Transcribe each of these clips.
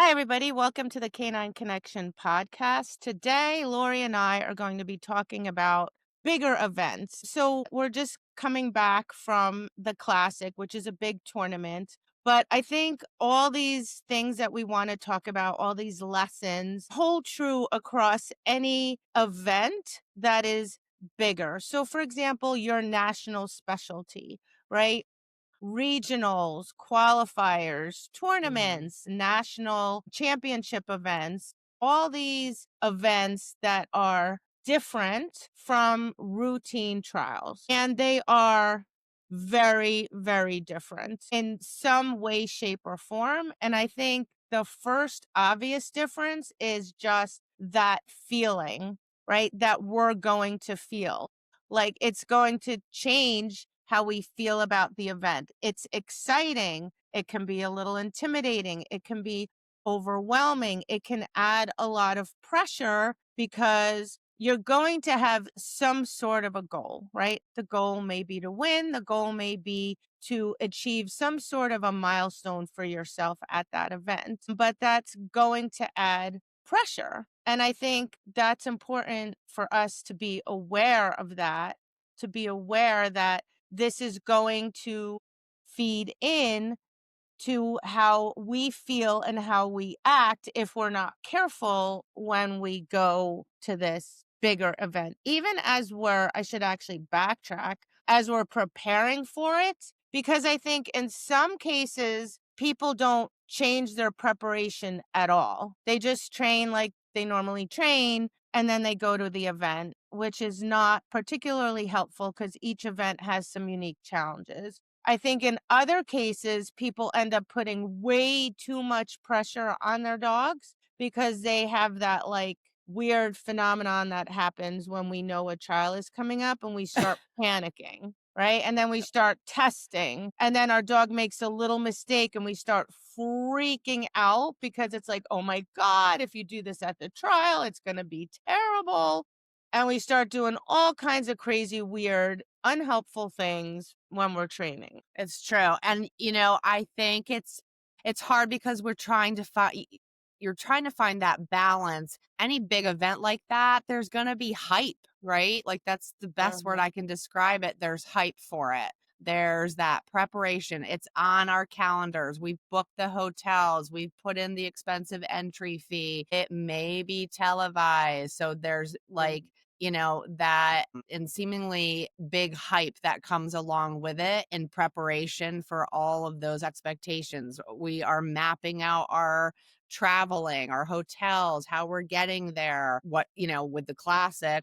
Hi, everybody. Welcome to the Canine Connection Podcast. Today, Laurie and I are going to be talking about bigger events. So, we're just coming back from the Classic, which is a big tournament. But I think all these things that we want to talk about, all these lessons, hold true across any event that is bigger. So, for example, your national specialty, right? Regionals, qualifiers, Mhm. tournaments, national championship events, all these events that are different from routine trials. And they are very, very different in some way, shape, or form. And I think the first obvious difference is just that feeling, right? That we're going to feel. Like it's going to change how we feel about the event. It's exciting. It can be a little intimidating. It can be overwhelming. It can add a lot of pressure because you're going to have some sort of a goal, right? The goal may be to win. The goal may be to achieve some sort of a milestone for yourself at that event, but that's going to add pressure. And I think that's important for us to be aware of that, to be aware that this is going to feed in to how we feel and how we act if we're not careful when we go to this bigger event. Even as I should actually backtrack, as we're preparing for it, because I think in some cases, people don't change their preparation at all. They just train like they normally train and then they go to the event, which is not particularly helpful because each event has some unique challenges. I think in other cases, people end up putting way too much pressure on their dogs because they have that like weird phenomenon that happens when we know a trial is coming up and we start panicking, right? And then we start testing, and then our dog makes a little mistake and we start freaking out because it's like, oh my God, if you do this at the trial, it's going to be terrible. And we start doing all kinds of crazy, weird, unhelpful things when we're training. It's true. And I think it's hard because we're trying to find you're trying to find that balance. Any big event like that, there's going to be hype, right? Like that's the best word I can describe it. There's hype for it. There's that preparation. It's on our calendars. We've booked the hotels. We've put in the expensive entry fee. It may be televised. So there's like that and seemingly big hype that comes along with it in preparation for all of those expectations. We are mapping out our traveling, our hotels, how we're getting there, with the Classic,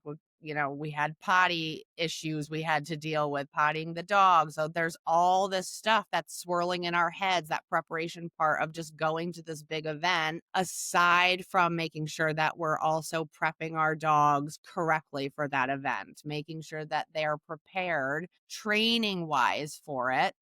we had potty issues we had to deal with, pottying the dog. So there's all this stuff that's swirling in our heads, that preparation part of just going to this big event, aside from making sure that we're also prepping our dogs correctly for that event, making sure that they're prepared training wise for it,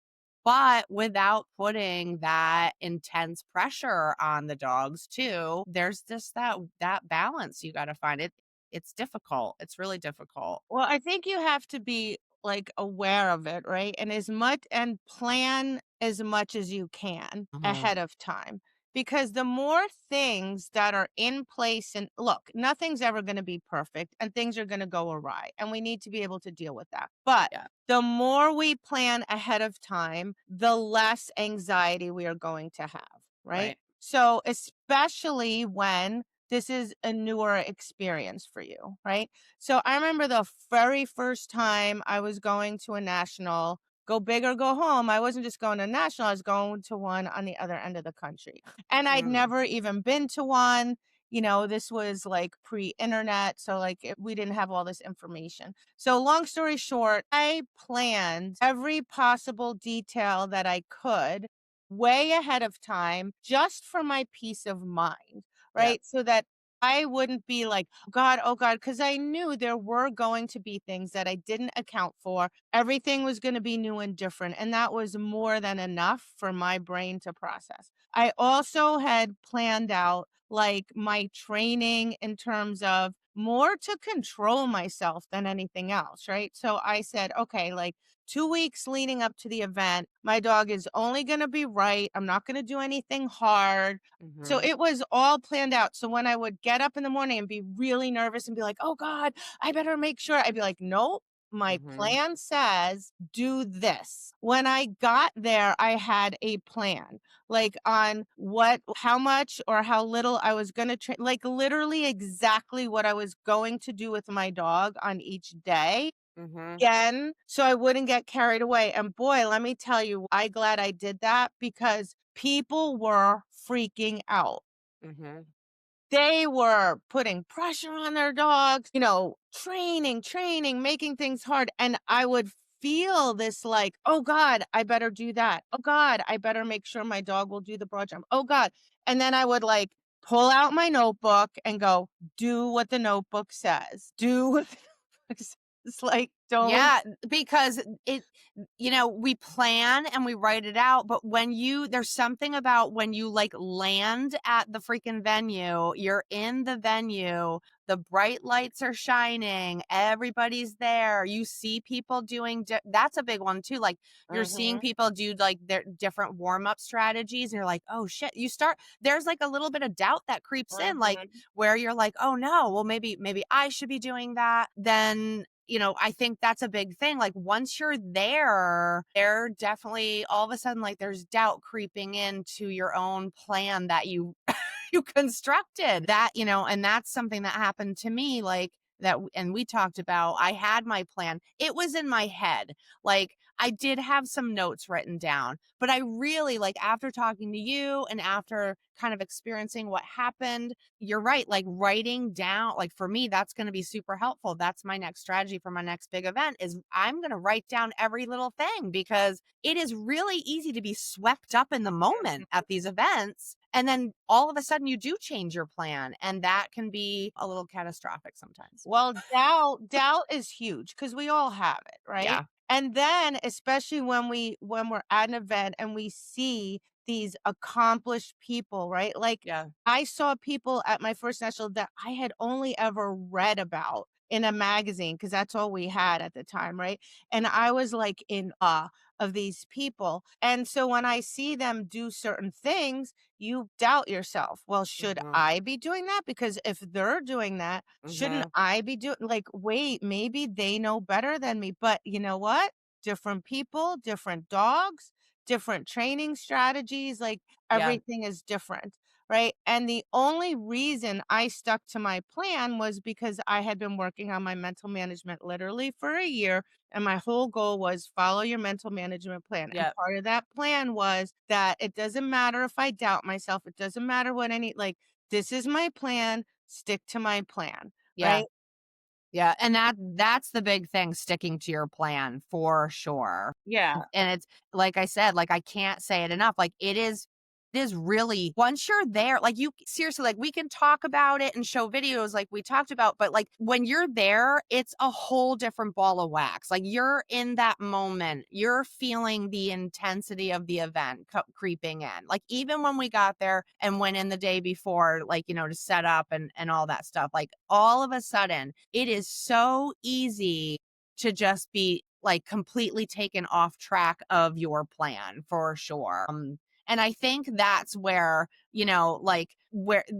but without putting that intense pressure on the dogs too. There's just that balance you got to find. It's difficult. It's really difficult. Well, I think you have to be like aware of it, right? And plan as much as you can Mhm. ahead of time. Because the more things that are in place, and look, nothing's ever going to be perfect and things are going to go awry, and we need to be able to deal with that. But Yeah. the more we plan ahead of time, the less anxiety we are going to have, right? Right. So, especially when this is a newer experience for you, right? So I remember the very first time I was going to a national, go big or go home. I wasn't just going to a national, I was going to one on the other end of the country. And I'd Mm. never even been to one. This was like pre-internet, so like we didn't have all this information. So long story short, I planned every possible detail that I could way ahead of time just for my peace of mind, Yeah. right? So that I wouldn't be like, oh God, because I knew there were going to be things that I didn't account for. Everything was going to be new and different. And that was more than enough for my brain to process. I also had planned out like my training in terms of more to control myself than anything else, right? So I said, okay, like 2 weeks leading up to the event, my dog is only going to be right. I'm not going to do anything hard. So Mhm. it was all planned out. So when I would get up in the morning and be really nervous and be like, oh God, I better make sure, I'd be like, nope. My Mhm. plan says do this. When I got there, I had a plan, like on how much or how little I was going to train, like literally exactly what I was going to do with my dog on each day. Mhm. Again, so I wouldn't get carried away. And boy, let me tell you, I glad I did that because people were freaking out. Mhm. They were putting pressure on their dogs, training, making things hard. And I would feel this like, oh God, I better do that. Oh God, I better make sure my dog will do the broad jump. Oh God. And then I would like pull out my notebook and go, do what the notebook says. Do what the notebook says. It's like, don't. Yeah, because we plan and we write it out, but there's something about when you like land at the freaking venue, you're in the venue, the bright lights are shining, everybody's there. You see people that's a big one too. Like you're seeing Mhm, people do like their different warm-up strategies and you're like, "Oh shit." There's like a little bit of doubt that creeps in, like mhm. where you're like, "Oh no, well maybe I should be doing that." Then I think that's a big thing. Like once you're there definitely all of a sudden like there's doubt creeping into your own plan that you you constructed. And that's something that happened to me like and we talked about I had my plan. It was in my head. Like I did have some notes written down, but I really like after talking to you and after kind of experiencing what happened, you're right. Like writing down, like for me, that's going to be super helpful. That's my next strategy for my next big event is I'm going to write down every little thing because it is really easy to be swept up in the moment at these events. And then all of a sudden you do change your plan and that can be a little catastrophic sometimes. Well, doubt is huge because we all have it, right? Yeah. And then especially when we're at an event and we see these accomplished people, right? Like Yeah. I saw people at my first national that I had only ever read about in a magazine because that's all we had at the time, right? And I was like in awe of these people. And so when I see them do certain things, you doubt yourself. Well, should Mm-hmm. I be doing that? Because if they're doing that, shouldn't Mm-hmm. I be doing like, wait, maybe they know better than me. But you know what? Different people, different dogs, different training strategies, like Yeah. everything is different. Right. And the only reason I stuck to my plan was because I had been working on my mental management literally for a year. And my whole goal was follow your mental management plan. And Yeah. part of that plan was that it doesn't matter if I doubt myself. It doesn't matter what like, this is my plan, stick to my plan. Yeah. Right? Yeah. And that's the big thing, sticking to your plan for sure. Yeah. And it's like I said, like I can't say it enough. Like it is really once you're there, like you seriously, like we can talk about it and show videos like we talked about, but like when you're there, it's a whole different ball of wax. Like you're in that moment, you're feeling the intensity of the event creeping in. Like even when we got there and went in the day before, like, to set up and all that stuff, like all of a sudden it is so easy to just be like completely taken off track of your plan for sure. And I think that's where,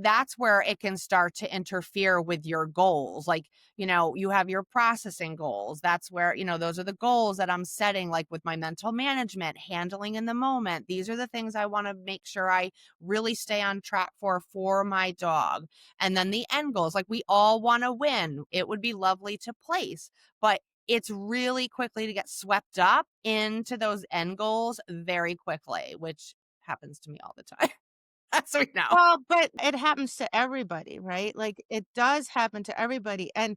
that's where it can start to interfere with your goals. Like, you have your processing goals. That's where, those are the goals that I'm setting, like with my mental management, handling in the moment. These are the things I want to make sure I really stay on track for my dog. And then the end goals, like we all want to win. It would be lovely to place, but it's really quickly to get swept up into those end goals very quickly, which happens to me all the time. As we know. Well, but it happens to everybody, right? Like it does happen to everybody. And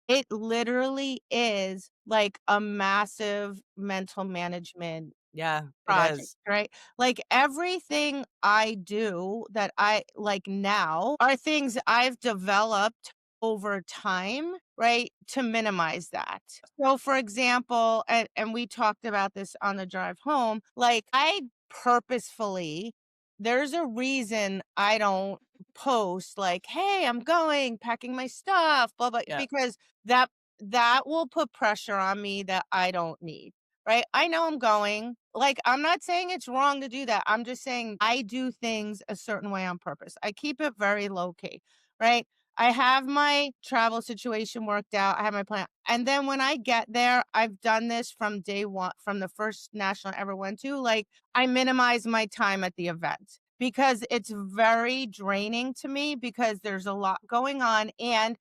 it literally is like a massive mental management Yeah, it project, is. right? Like everything I do that I like now are things I've developed over time, right? To minimize that. So for example, and we talked about this on the drive home, like I purposefully, there's a reason I don't post like, "Hey, I'm going, packing my stuff, blah blah," Yeah. because that that will put pressure on me that I don't need. Right? I know I'm going. Like, I'm not saying it's wrong to do that. I'm just saying I do things a certain way on purpose. I keep it very low key, right? I have my travel situation worked out. I have my plan. And then when I get there, I've done this from day one, from the first national I ever went to. Like, I minimize my time at the event because it's very draining to me because there's a lot going on and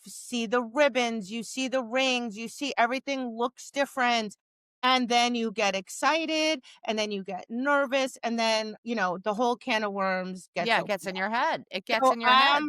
see the ribbons, you see the rings, you see everything looks different. And then you get excited and then you get nervous and then, the whole can of worms gets Yeah, it opened. gets in your head. It gets So in your I'm head.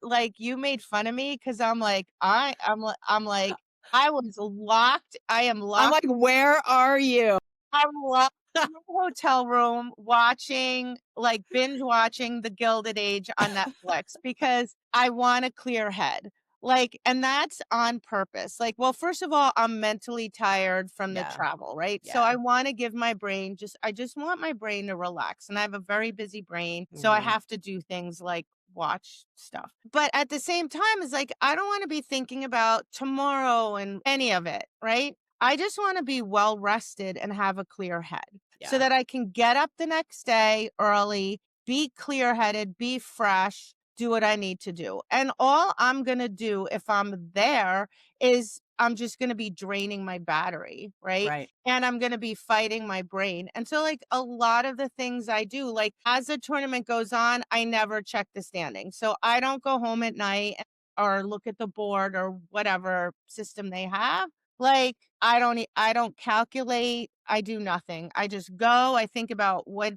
like you made fun of me because I'm like I was locked. I am I'm locked. like, "Where are you?" I'm locked in the hotel room watching, like binge watching The Gilded Age on Netflix because I want a clear head. Like, and that's on purpose. Like, well, first of all, I'm mentally tired from the Yeah, travel, right? So yeah. I want to give my brain I just want my brain to relax. And I have a very busy brain. So I Mhm. have to do things like watch stuff. But at the same time, it's like, I don't want to be thinking about tomorrow and any of it, right? I just want to be well rested and have a clear head so Yeah, that I can get up the next day early, be clear headed, be fresh, do what I need to do. And all I'm going to do if I'm there is I'm just going to be draining my battery, right? right. And I'm going to be fighting my brain. And so, like, a lot of the things I do, like, as the tournament goes on, I never check the standings. So I don't go home at night or look at the board or whatever system they have. Like, I don't calculate, I do nothing. I just go, I think about what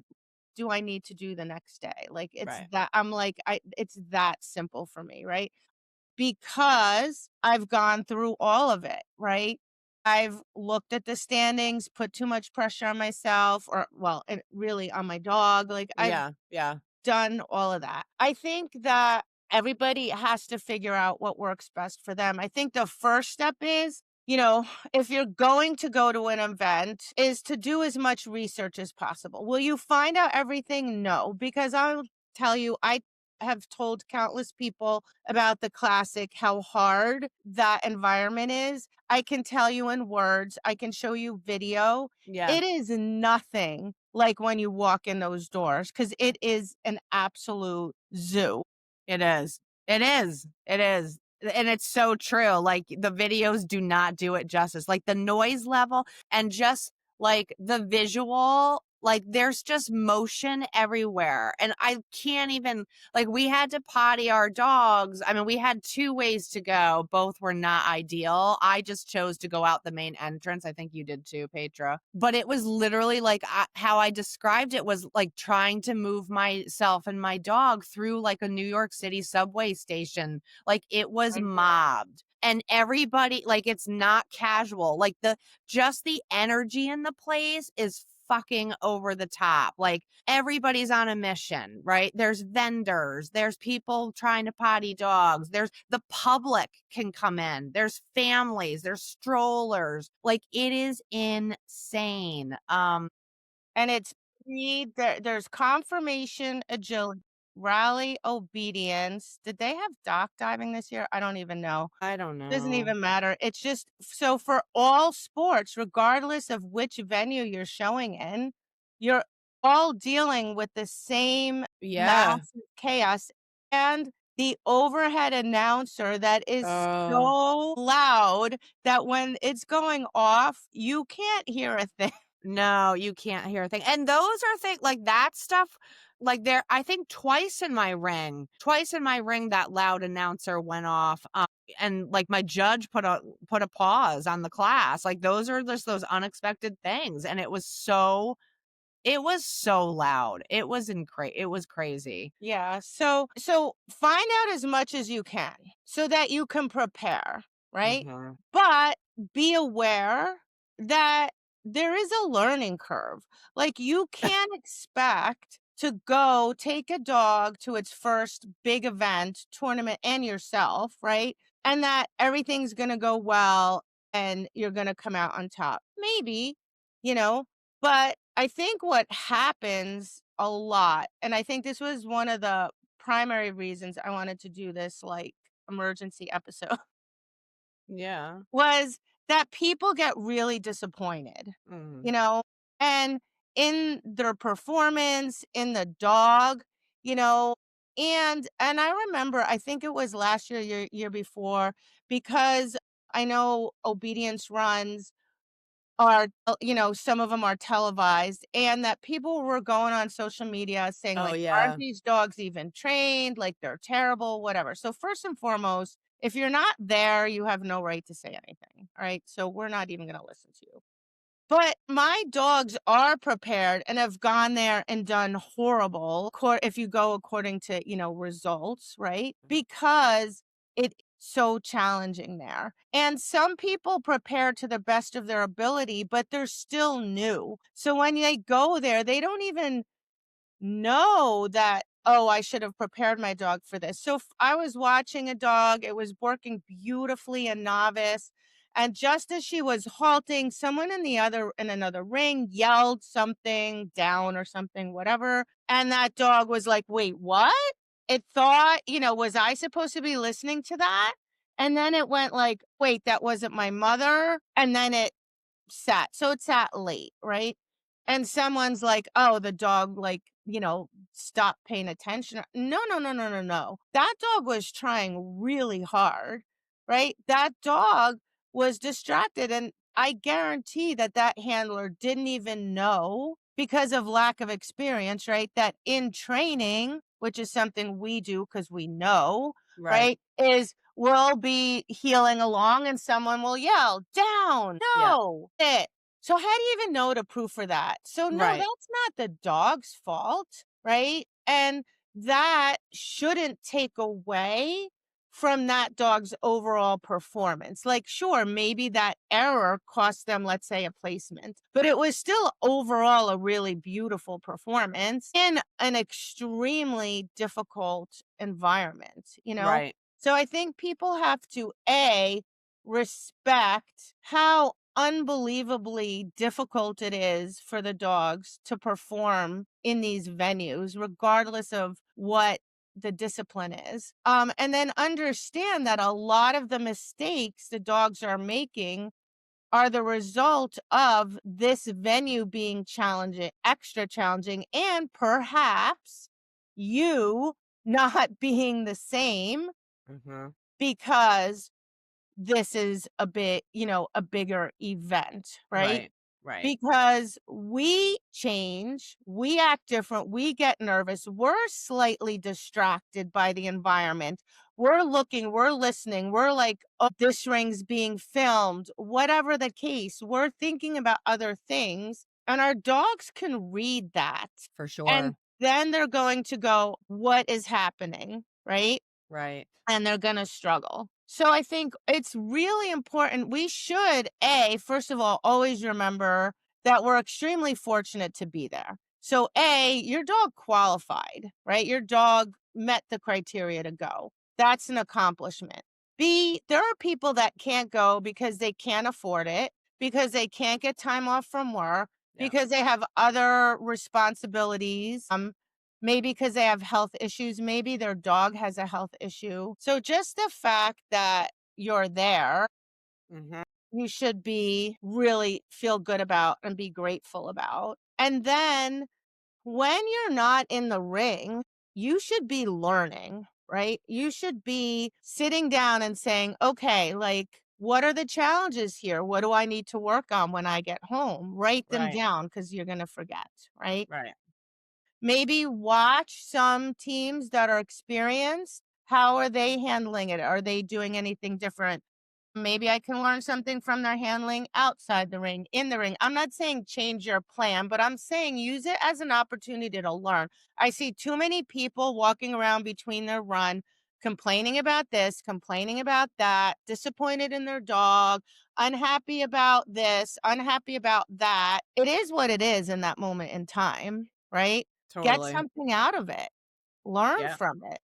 do I need to do the next day? Like, it's Right. that I'm like, I it's that simple for me, right? Because I've gone through all of it, right? I've looked at the standings, put too much pressure on myself or well, and really on my dog. Like, I've Yeah, yeah, done all of that. I think that everybody has to figure out what works best for them. I think the first step is, if you're going to go to an event, is to do as much research as possible. Will you find out everything? No, because I'll tell you, I have told countless people about the classic, how hard that environment is. I can tell you in words, I can show you video. yeah. It is nothing like when you walk in those doors because it is an absolute zoo. It is. It is. It is. And it's so true. Like the videos do not do it justice. Like the noise level and just like the visual, like there's just motion everywhere. And I can't even like we had to potty our dogs. I mean, we had two ways to go. Both were not ideal. I just chose to go out the main entrance. I think you did too, Petra. But it was literally like how I described it was like trying to move myself and my dog through like a New York City subway station. Like it was I mobbed. And everybody, like, it's not casual. Like, just the energy in the place is fucking over the top. Like, everybody's on a mission, right? There's vendors, there's people trying to potty dogs, there's the public can come in, there's families, there's strollers. Like, it is insane. And it's there's confirmation, agility, rally, obedience. Did they have dock diving this year? I don't even know. I don't Doesn't know. even matter. It's just so for all sports, regardless of which venue you're showing in, you're all dealing with the same Yeah. massive chaos and the overhead announcer that is Oh. so loud that when it's going off, you can't hear a thing. No, you can't hear a thing. And those are things like that stuff. Like there, I think twice in my ring, that loud announcer went off. And like my judge put a pause on the class. Like those are just those unexpected things. And it was so loud. It was crazy. Yeah. So find out as much as you can so that you can prepare, right? Mhm. But be aware that there is a learning curve. Like you can't expect to go take a dog to its first big event, tournament and yourself, right? And that everything's going to go well and you're going to come out on top. Maybe, you know, but I think what happens a lot, and I think this was one of the primary reasons I wanted to do this like emergency episode Yeah. was that people get really disappointed, Mhm. you know, and in their performance, in the dog, you know, and I remember I think it was last year, year before, because I know obedience runs are, some of them are televised, and that people were going on social media saying, Oh, like, "Aren't yeah. these dogs even trained? Like, they're terrible," whatever. So, first and foremost, if you're not there, you have no right to say anything, alright? So, we're not even gonna listen to you. But my dogs are prepared and have gone there and done horrible, if you go according to, results, right? Because it's so challenging there. And some people prepare to the best of their ability, but they're still new. So when they go there, they don't even know that, oh, I should have prepared my dog for this. So I was watching a dog, it was working beautifully, a novice. And just as she was halting, someone in another ring yelled something down or something, whatever. And that dog was like, wait, what? It thought, was I supposed to be listening to that? And then it went like, wait, that wasn't my mother. And then it sat. So it sat late, right? And someone's like, "Oh, the dog, like, stopped paying attention." No, no, no, no, no, no. That dog was trying really hard, right? That dog was distracted. And I guarantee that that handler didn't even know because of lack of experience, right? That in training, which is something we do because we know, Right. right? Is we'll be healing along and someone will yell, down, Yeah. no, it. So how do you even know to proof for that? So no, Right. that's not the dog's fault, right? And that shouldn't take away from that dog's overall performance. Like, sure, maybe that error cost them, let's say, a placement, but it was still overall a really beautiful performance in an extremely difficult environment. Right. So I think people have to respect how unbelievably difficult it is for the dogs to perform in these venues, regardless of what the discipline is. And then understand that a lot of the mistakes the dogs are making are the result of this venue being challenging, extra challenging, and perhaps you not being the same Mhm. because this is a bigger event, right? Right. Right. Because we change, we act different, we get nervous, we're slightly distracted by the environment. We're looking, we're listening, we're like, oh, this ring's being filmed, whatever the case, we're thinking about other things. And our dogs can read that. For And sure. then they're going to go, what is happening? Right? Right. And they're gonna struggle. So I think it's really important. We should, first of all, always remember that we're extremely fortunate to be there. So, your dog qualified, right? Your dog met the criteria to go. That's an accomplishment. B, there are people that can't go because they can't afford it, because they can't get time off from work, Yeah. because they have other responsibilities. Maybe because they have health issues, maybe their dog has a health issue. So just the fact that you're there, Mhm. you should be really feel good about and be grateful about. And then when you're not in the ring, you should be learning, right? You should be sitting down and saying, okay, like, what are the challenges here? What do I need to work on when I get home? Write them Right. down because you're going to forget, right? Right. Maybe watch some teams that are experienced. How are they handling it? Are they doing anything different? Maybe I can learn something from their handling outside the ring, in the ring. I'm not saying change your plan, but I'm saying use it as an opportunity to learn. I see too many people walking around between their run, complaining about this, complaining about that, disappointed in their dog, unhappy about this, unhappy about that. It is what it is in that moment in time, right? Get Totally. something out of it. Learn Yeah. from it.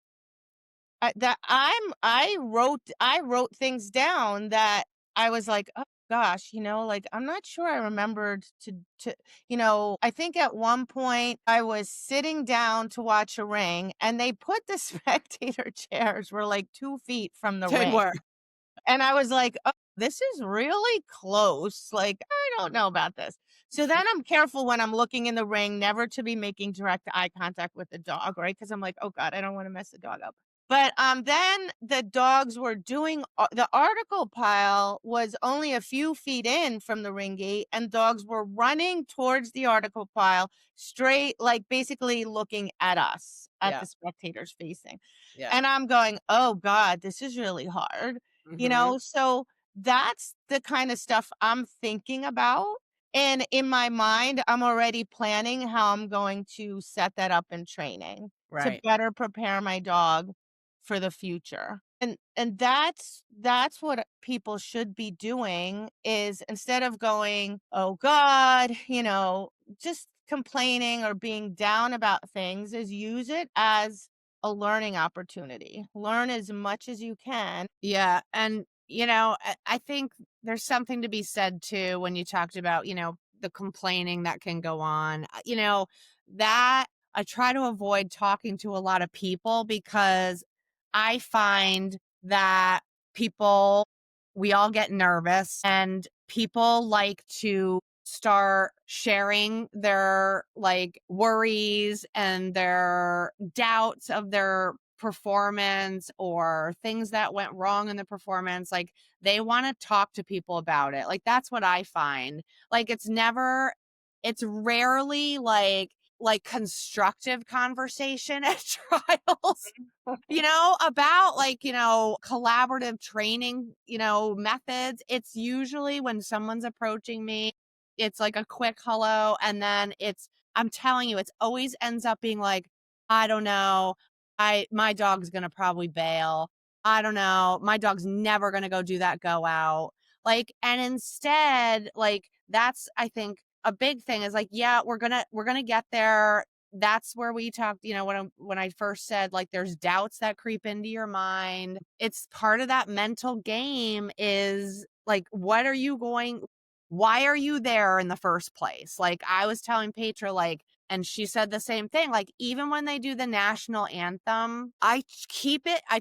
I wrote things down that I was like, "Oh gosh, like I'm not sure I remembered to, I think at one point I was sitting down to watch a ring and they put the spectator chairs were like 2 feet from the They ring. were. And I was like, "Oh, this is really close. Like, I don't know about this." So then I'm careful when I'm looking in the ring, never to be making direct eye contact with the dog, right? Because I'm like, "Oh God, I don't want to mess the dog up." But then the dogs were doing the article pile was only a few feet in from the ring gate, and dogs were running towards the article pile, straight, like basically looking at us, at Yeah. the spectators facing. Yeah. And I'm going, "Oh God, this is really hard." Mhm. So that's the kind of stuff I'm thinking about. And in my mind, I'm already planning how I'm going to set that up in training to Right. better prepare my dog for the future. And that's what people should be doing is instead of going, "Oh God," just complaining or being down about things, is use it as a learning opportunity. Learn as much as you can. Yeah, and, I think there's something to be said too when you talked about, the complaining that can go on. That I try to avoid talking to a lot of people because I find that people we all get nervous and people like to start sharing their like worries and their doubts of their performance or things that went wrong in the performance. Like they want to talk to people about it. Like that's what I find. Like it's rarely like constructive conversation at trials, about like, collaborative training, methods. It's usually when someone's approaching me, it's like a quick hello. And then I'm telling you, it's always ends up being like, I don't know. My dog's going to probably bail. I don't know. My dog's never going to go do that go out. Like, and instead, like, that's, I think, a big thing is like, yeah, we're gonna get there. That's where we talked, when I first said like there's doubts that creep into your mind. It's part of that mental game is like, why are you there in the first place? Like I was telling Petra, like, and she said the same thing. Like, even when they do the national anthem, I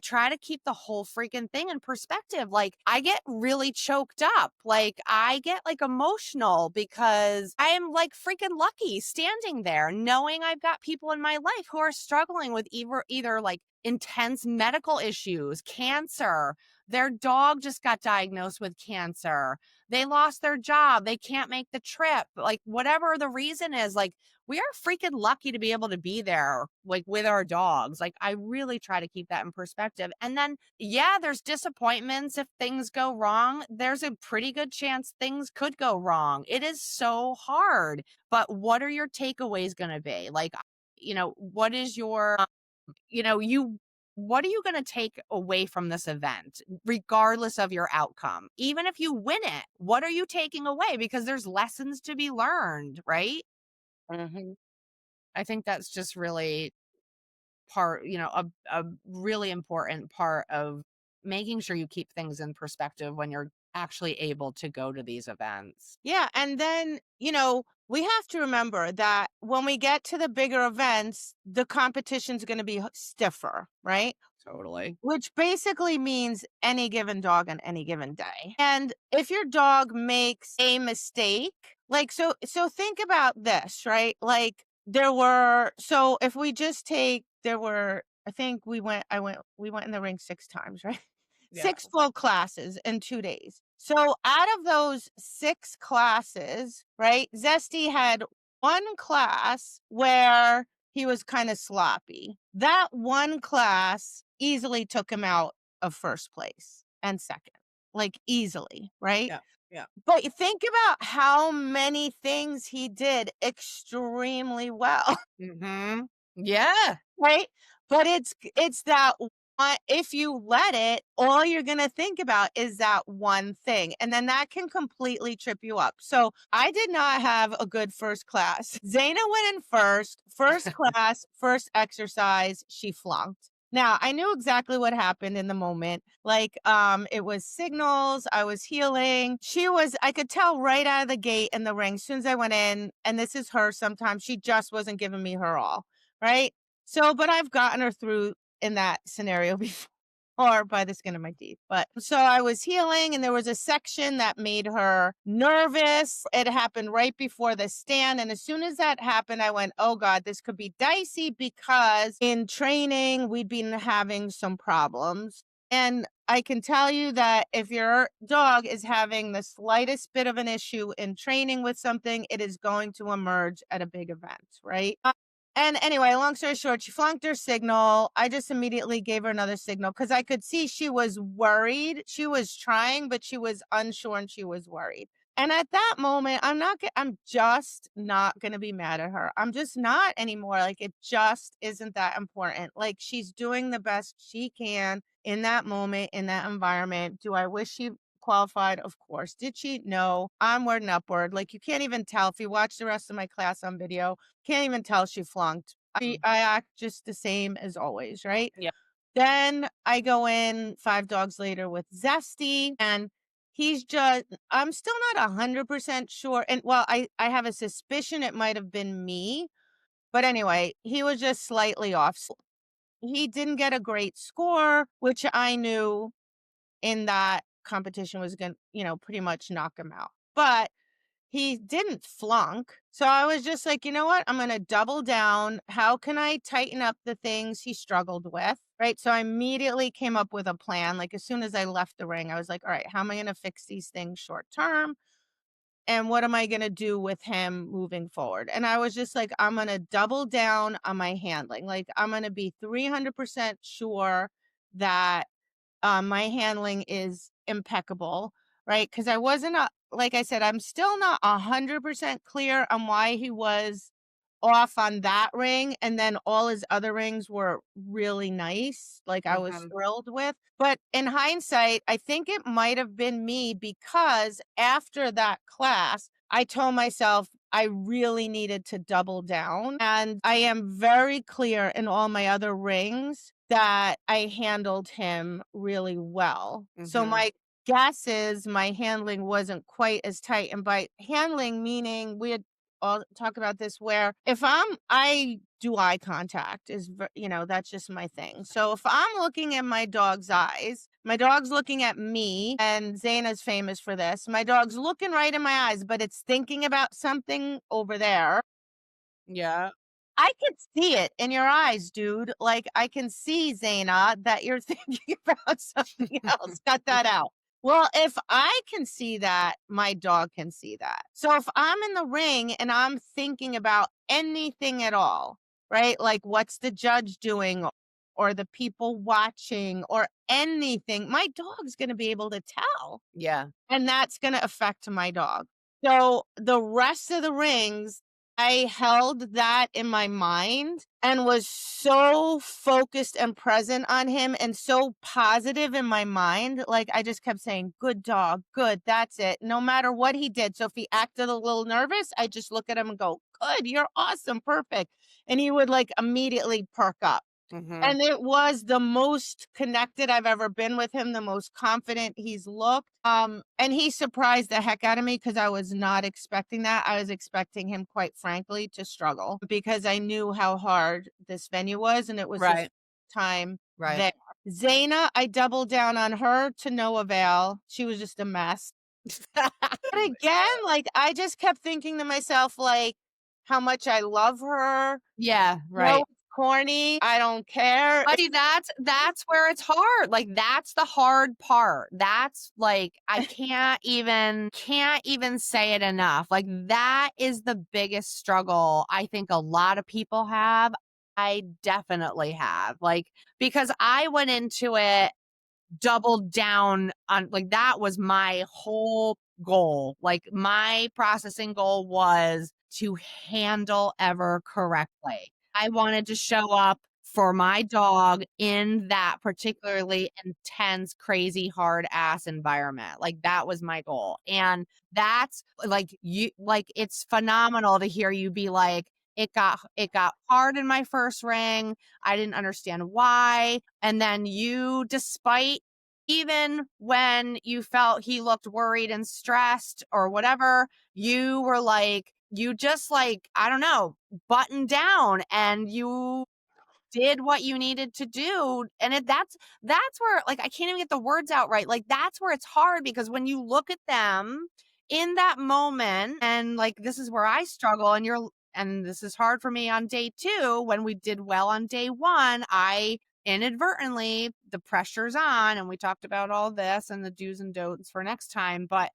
try to keep the whole freaking thing in perspective. Like, I get really choked up. Like, I get like emotional because I am like freaking lucky standing there knowing I've got people in my life who are struggling with either like intense medical issues, cancer. Their dog just got diagnosed with cancer. They lost their job. They can't make the trip. Like, whatever the reason is, like, we are freaking lucky to be able to be there, like with our dogs. Like, I really try to keep that in perspective. And then, yeah, there's disappointments. If things go wrong, there's a pretty good chance things could go wrong. It is so hard. But what are your takeaways going to be? Like, what is your, what are you going to take away from this event, regardless of your outcome? Even if you win it, what are you taking away? Because there's lessons to be learned, right? Mhm. I think that's just really a really important part of making sure you keep things in perspective when you're actually able to go to these events. Yeah, and then, we have to remember that when we get to the bigger events, the competition's going to be stiffer, right? Totally. Which basically means any given dog on any given day. And if your dog makes a mistake, like so think about this, right? Like so if we just take there were I think we went in the ring 6 times, right? Yeah. Six full classes in 2 days. So out of those 6 classes, right? Zesty had one class where he was kind of sloppy. That one class easily took him out of first place and second, like easily, right? Yeah. Yeah. But you think about how many things he did extremely well. Mm-hmm. Yeah. Right? But it's that one if you let it, all you're gonna think about is that one thing, and then that can completely trip you up. So, I did not have a good first class. Zaina went in first class, first exercise, she flunked. Now, I knew exactly what happened in the moment. Like, it was signals, I was healing. I could tell right out of the gate in the ring, as soon as I went in, and this is her sometimes, she just wasn't giving me her all, right? So, but I've gotten her through in that scenario before or by the skin of my teeth. But so I was healing and there was a section that made her nervous. It happened right before the stand. And as soon as that happened, I went, oh God, this could be dicey because in training, we'd been having some problems. And I can tell you that if your dog is having the slightest bit of an issue in training with something, it is going to emerge at a big event, right? And anyway, long story short, she flunked her signal. I just immediately gave her another signal because I could see she was worried. She was trying, but she was unsure and she was worried. And at that moment, I'm just not going to be mad at her. I'm just not anymore. Like, it just isn't that important. Like, she's doing the best she can in that moment, in that environment. Do I wish she qualified? Of course. Did she? No. Onward and upward. Like, you can't even tell if you watch the rest of my class on video. Can't even tell she flunked. I act just the same as always, right? Yeah. Then I go in 5 dogs later with Zesty, and I'm still not 100% sure. And well, I have a suspicion it might have been me. But anyway, he was just slightly off. He didn't get a great score, which I knew in that competition was going to, pretty much knock him out. But he didn't flunk. So I was just like, you know what? I'm going to double down. How can I tighten up the things he struggled with? Right. So I immediately came up with a plan. Like, as soon as I left the ring, I was like, all right, how am I going to fix these things short term? And what am I going to do with him moving forward? And I was just like, I'm going to double down on my handling. Like, I'm going to be 300% sure that my handling is impeccable, right? Because I wasn't, like I said, I'm still not 100% clear on why he was off on that ring. And then all his other rings were really nice. Like, I was Mhm. thrilled with. But in hindsight, I think it might have been me because after that class, I told myself I really needed to double down. And I am very clear in all my other rings that I handled him really well. So Mhm. my guess is my handling wasn't quite as tight. And by handling, meaning we had all talk about this where if I do eye contact that's just my thing. So if I'm looking at my dog's eyes, my dog's looking at me, and Zaina's famous for this. My dog's looking right in my eyes, but it's thinking about something over there. Yeah. I can see it in your eyes, dude. Like, I can see, Zaina, that you're thinking about something else. Cut that out. Well, if I can see that, my dog can see that. So if I'm in the ring and I'm thinking about anything at all, right? Like, what's the judge doing or the people watching or anything, my dog's going to be able to tell. Yeah. And that's going to affect my dog. So the rest of the rings, I held that in my mind and was so focused and present on him and so positive in my mind. Like, I just kept saying, good dog, good, that's it. No matter what he did. So if he acted a little nervous, I just look at him and go, good, you're awesome, perfect. And he would like immediately perk up. Mhm. And it was the most connected I've ever been with him, the most confident he's looked. And he surprised the heck out of me because I was not expecting that. I was expecting him, quite frankly, to struggle because I knew how hard this venue was, and it was his Right. time Right. there. Zaina, I doubled down on her to no avail. She was just a mess. But again, like, I just kept thinking to myself, like, how much I love her. Yeah, No, right. it's corny. I don't care. But see, that's where it's hard. Like, that's the hard part. That's like, I can't even say it enough. Like, that is the biggest struggle I think a lot of people have. I definitely have. Like, because I went into it doubled down on, like, that was my whole goal. Like, my processing goal was to handle Ever correctly. I wanted to show up for my dog in that particularly intense, crazy, hard ass environment. Like, that was my goal. And that's like, it's phenomenal to hear you be like, it got hard in my first ring. I didn't understand why. And then you, despite even when you felt he looked worried and stressed or whatever, you were like, you just like, I don't know, buttoned down and you did what you needed to do. And that's where, like, I can't even get the words out right. Like, that's where it's hard, because when you look at them in that moment, and like, this is where I struggle, and this is hard for me on day 2. When we did well on day 1, I inadvertently, the pressure's on, and we talked about all this and the do's and don'ts for next time. But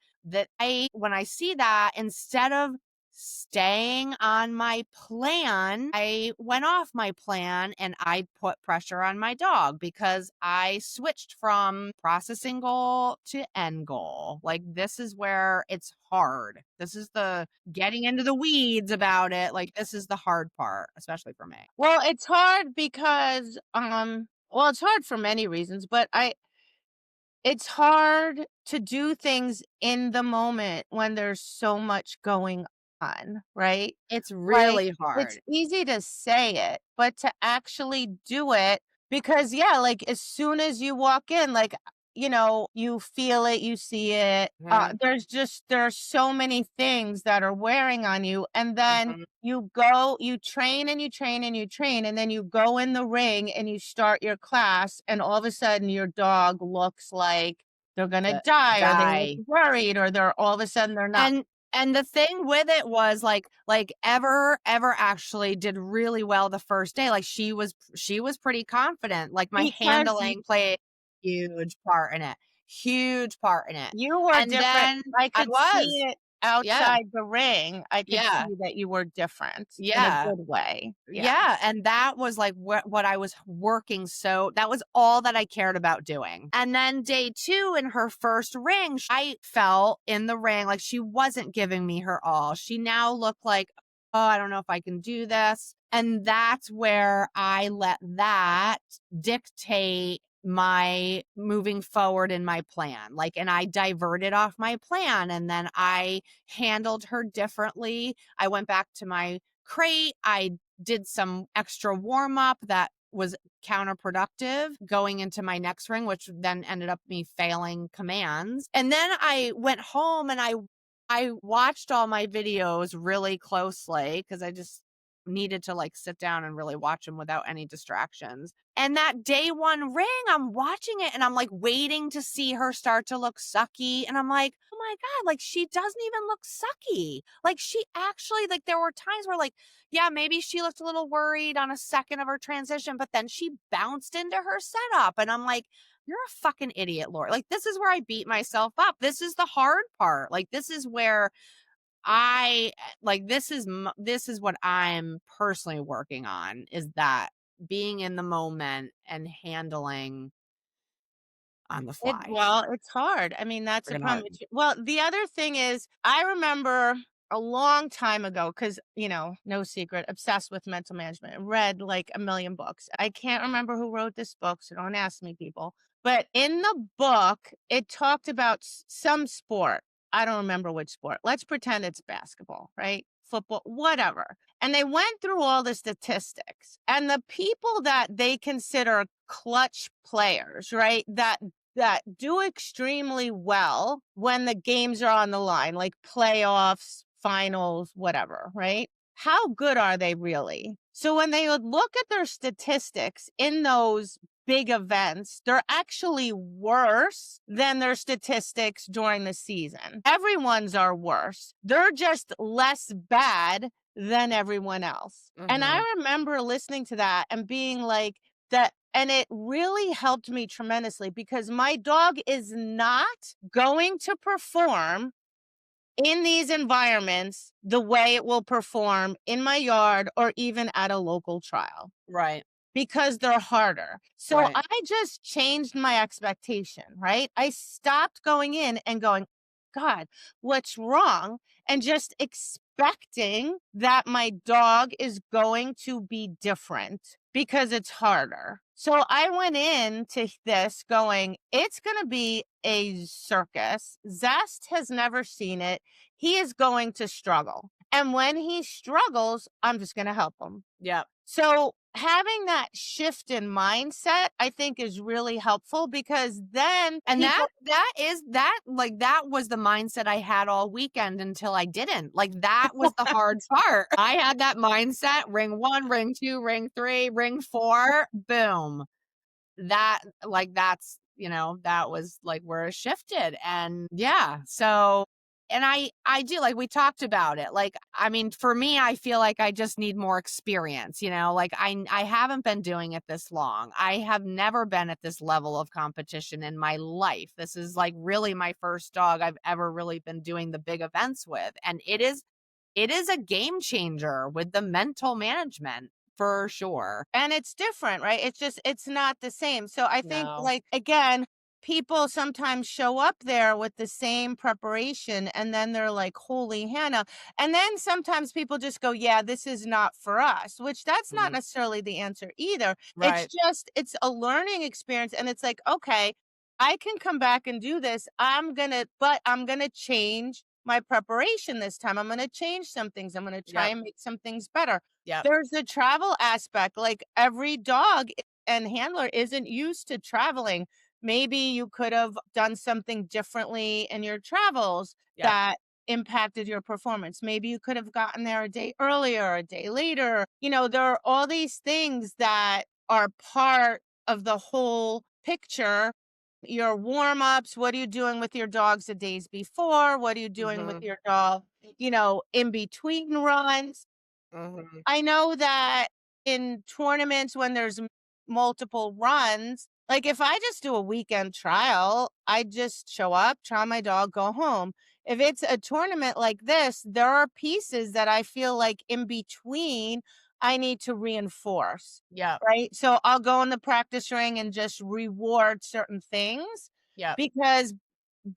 when I see that, instead of staying on my plan, I went off my plan and I put pressure on my dog, because I switched from processing goal to end goal. Like, this is where it's hard. This is the getting into the weeds about it. Like, this is the hard part, especially for me. Well, it's hard because, well, it's hard for many reasons, but it's hard to do things in the moment when there's so much going on, right? It's Like, really it's hard. easy to say it, but to actually do it, because yeah, like, as soon as you walk in, like, you feel it, you see it. Mhm, There's so many things that are wearing on you. And then mhm. you train and you train and you train, and then you go in the ring and you start your class, and all of a sudden your dog looks like they're gonna The die, or they look die. worried, or they're all of a sudden they're not. And the thing with it was, like Ever actually did really well the first day. Like, she was pretty confident. Like, my Because handling played a huge part in it. Huge part in it. you were And different. then I I could see was. it Yeah. outside the ring. I could Yeah. see that you were different in a Yeah. good way. Yeah. Yeah, and that was like what I was working, so that was all that I cared about doing. And then day 2, in her first ring, I felt in the ring like she wasn't giving me her all. She now looked like, "Oh, I don't know if I can do this." And that's where I let that dictate my moving forward in my plan. Like, and I diverted off my plan, and then I handled her differently. I went back to my crate. I did some extra warm up that was counterproductive going into my next ring, which then ended up me failing commands. And then I went home and I watched all my videos really closely, because I just needed to like sit down and really watch them without any distractions. And that day 1 ring, I'm watching it and I'm like waiting to see her start to look sucky. And I'm like, oh my God, like, she doesn't even look sucky. Like, she actually, like, there were times where, like, yeah, maybe she looked a little worried on a second of her transition, but then she bounced into her setup. And I'm like, you're a fucking idiot, Lori. Like, this is where I beat myself up. This is the hard part. Like, this is where this is what I'm personally working on, is that being in the moment and handling on the fly. It's hard. I mean, that's the Freaking problem. hard. Well, the other thing is, I remember a long time ago, because, no secret, obsessed with mental management, read like a million books. I can't remember who wrote this book, so don't ask me, people. But in the book, it talked about some sport. I don't remember which sport. Let's pretend it's basketball, right? Football, whatever. And they went through all the statistics, and the people that they consider clutch players, right? That do extremely well when the games are on the line, like playoffs, finals, whatever, right? How good are they really? So when they would look at their statistics in those big events, they're actually worse than their statistics during the season. Everyone's are worse. They're just less bad than everyone else. And I Mhm. remember listening to that and being like, that, and it really helped me tremendously, because my dog is not going to perform in these environments the way it will perform in my yard or even at a local trial, Right. because they're harder. So Right. I just changed my expectation, right? I stopped going in and going, God, what's wrong? And just expecting that my dog is going to be different because it's harder. So I went into this going, it's going to be a circus. Zest has never seen it. He is going to struggle. And when he struggles, I'm just going to help him. Yep. So having that shift in mindset, I think is really helpful because then And people, that was the mindset I had all weekend until I didn't. Like, that was the hard part. I had that mindset, ring 1, ring 2, ring 3, ring 4, boom. That was like where it shifted. And yeah, so and I do, like, we talked about it. Like, I mean, for me, I feel like I just need more experience, like I haven't been doing it this long. I have never been at this level of competition in my life. This is like really my first dog I've ever really been doing the big events with. And it is a game changer with the mental management for sure. and it's different, right? It's not the same. So I think, No. like, again, people sometimes show up there with the same preparation and then they're like, holy Hannah. And then sometimes people just go, yeah, this is not for us, which that's not Mhm. necessarily the answer either. Right. It's a learning experience. And it's like, okay, I can come back and do this. But I'm going to change my preparation this time. I'm going to change some things. I'm going to try Yep. and make some things better. Yep. There's a travel aspect, like, every dog and handler isn't used to traveling. Maybe you could have done something differently in your travels Yep. that impacted your performance. Maybe you could have gotten there a day earlier, a day later. There are all these things that are part of the whole picture. Your warm-ups, what are you doing with your dogs the days before? What are you doing with Mhm. your dog, in between runs? Mhm. I know that in tournaments when there's multiple runs, like, if I just do a weekend trial, I just show up, try my dog, go home. If it's a tournament like this, there are pieces that I feel like in between I need to reinforce, Yep. right? So I'll go in the practice ring and just reward certain things Yep. because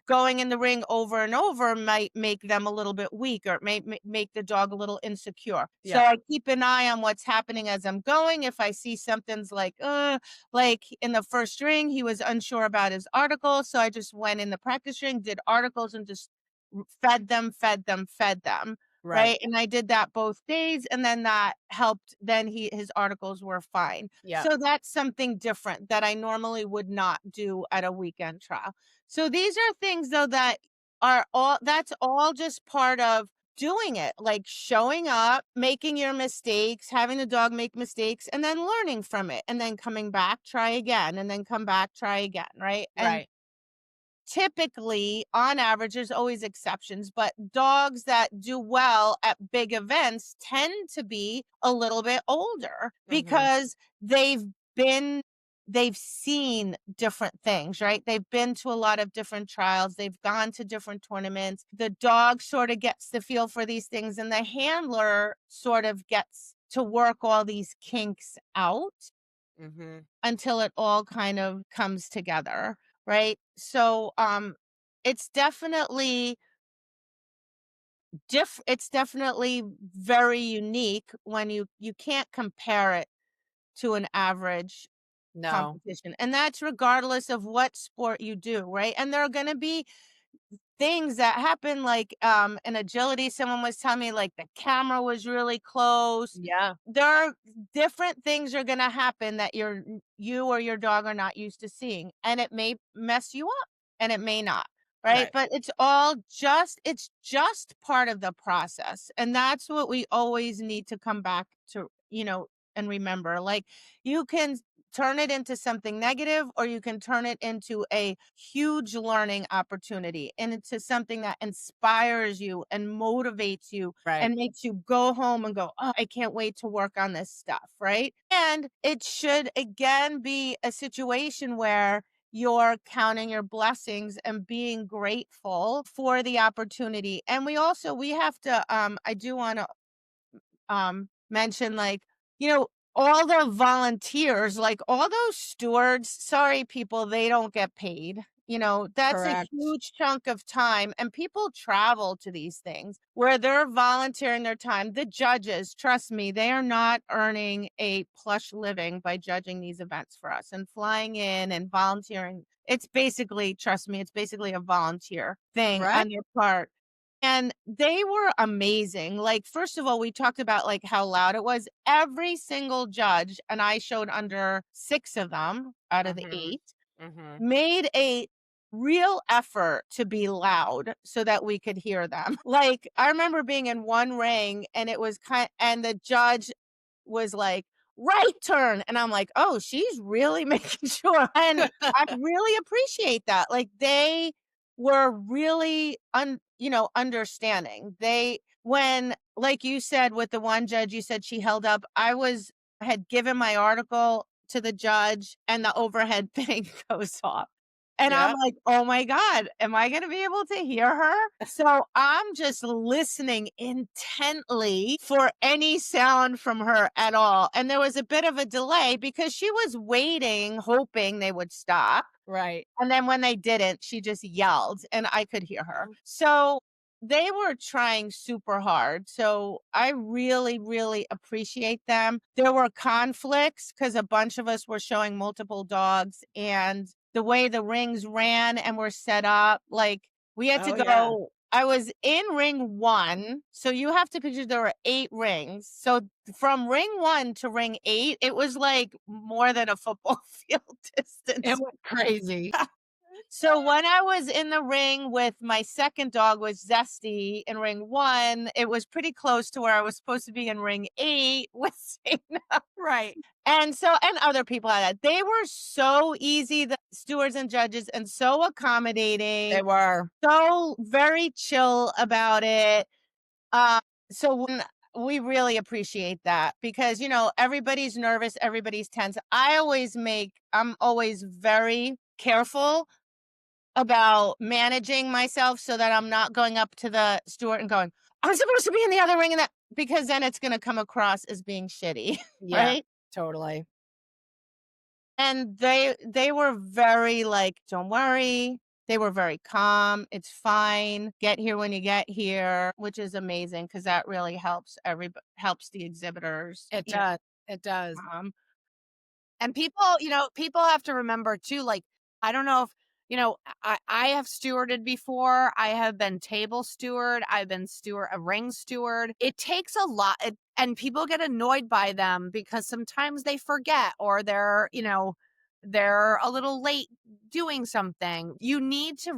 going in the ring over and over might make them a little bit weaker, it may make the dog a little insecure. So Yep. I keep an eye on what's happening as I'm going. If I see something's like in the first ring, he was unsure about his articles. So I just went in the practice ring, did articles, and just fed them, fed them, fed them. Right. Right. And I did that both days. And then that helped. Then his articles were fine. Yep. So that's something different that I normally would not do at a weekend trial. So these are things though that's all just part of doing it, like showing up, making your mistakes, having the dog make mistakes, and then learning from it, and then coming back, try again, and then come back, try again, right? And Right. typically, on average, there's always exceptions, but dogs that do well at big events tend to be a little bit older Mhm. because been they've seen different things, right? They've been to a lot of different trials, they've gone to different tournaments. The dog sort of gets the feel for these things, and the handler sort of gets to work all these kinks out Mhm. until it all kind of comes together, right? So, it's definitely it's definitely very unique when you can't compare it to an average No. competition, and that's regardless of what sport you do, right? And there are gonna be things that happen, like, in agility, someone was telling me, like, the camera was really close. Yeah. There are different things are gonna happen that you or your dog are not used to seeing, and it may mess you up, and it may not, right? Right. But it's just part of the process, and that's what we always need to come back to, and remember. Like, you can turn it into something negative, or you can turn it into a huge learning opportunity and into something that inspires you and motivates you Right. and makes you go home and go, oh, I can't wait to work on this stuff, right? And it should again be a situation where you're counting your blessings and being grateful for the opportunity. And we have to I do want to mention, like, all the volunteers, like all those stewards, sorry people, they don't get paid. That's a Correct. huge chunk of time, and people travel to these things where they're volunteering their time. The judges, trust me, they are not earning a plush living by judging these events for us and flying in and volunteering. It's basically, trust me, it's basically a volunteer thing Right. on your part. And they were amazing. Like, first of all, we talked about like how loud it was. Every single judge, and I showed under 6 of them out of the Mhm. 8, Mhm. made a real effort to be loud so that we could hear them. Like, I remember being in one ring and it was and the judge was like, "Right turn." And I'm like, "Oh, she's really making sure." And I really appreciate that. Like, they were really understanding. When, like you said, with the one judge, you said she held up, had given my article to the judge and the overhead thing goes off. And I'm Yeah. like, "Oh my God, am I gonna be able to hear her?" So I'm just listening intently for any sound from her at all. And there was a bit of a delay because she was waiting, hoping they would stop. Right. And then when they didn't, she just yelled and I could hear her. So they were trying super hard. So I really, really appreciate them. There were conflicts because a bunch of us were showing multiple dogs, and the way the rings ran and were set up, like we had to Oh, yeah. go. I was in ring 1. So you have to picture there were 8 rings. So from ring 1 to ring 8, it was like more than a football field It distance. went crazy. So when I was in the ring with my second dog with Zesty in ring 1, it was pretty close to where I was supposed to be in ring 8 with Sana. Right. And other people had that. They were so easy, the stewards and judges, and so They accommodating, were. so very chill about it. Uh, so when we really appreciate that because, everybody's nervous, everybody's tense. I'm always very careful about managing myself so that I'm not going up to the steward and going, "I'm supposed to be in the other ring," and that because then it's gonna come across as being shitty, Yeah, right? totally. And they were very like, "Don't worry." They were very calm. "It's fine. Get here when you get here," which is amazing because that really helps the exhibitors, It does. It does. um And people have to remember too, like, I don't know if, I have stewarded before. I have been table steward. I've been a ring steward. It takes a lot, and people get annoyed by them because sometimes they forget or they're a little late doing something. You need to